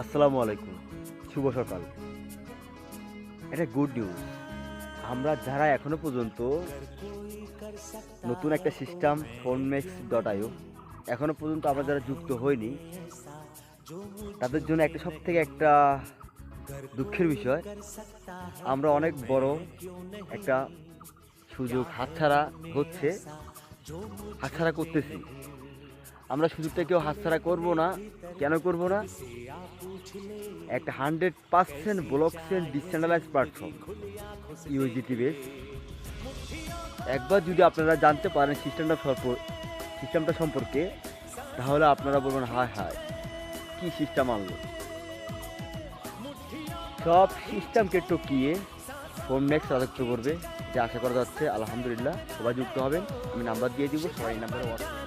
আসসালামু আলাইকুম, শুভ সকাল। এটা গুড নিউজ। আমরা যারা এখনো পর্যন্ত নতুন একটা সিস্টেম phonemax.io এখনো পর্যন্ত আমরা যারা যুক্ত হইনি, তাদের জন্য একটা সব থেকে একটা দুঃখের বিষয়, আমরা অনেক বড় একটা সুযোগ হাতছাড়া করতেছি। আমরা সুযোগটা কেউ হাতছাড়া করব না। কেন করব না? একটা 100% blockchain decentralize platform USDT base. একবার যদি আপনারা জানতে পারেন সিস্টেমটা সম্পর্কে, তাহলে আপনারা বলবেন হায় হায় কি সিস্টেম আনলো। সব সিস্টেমকে টকিয়ে ফোনমেক্স রাজত্ব করবে, যা আশা করা যাচ্ছে। আলহামদুলিল্লাহ, সবাই যুক্ত হবেন। আমি নাম্বার দিয়ে দিব, সবাই এই নাম্বারে হোয়াটসঅ্যাপ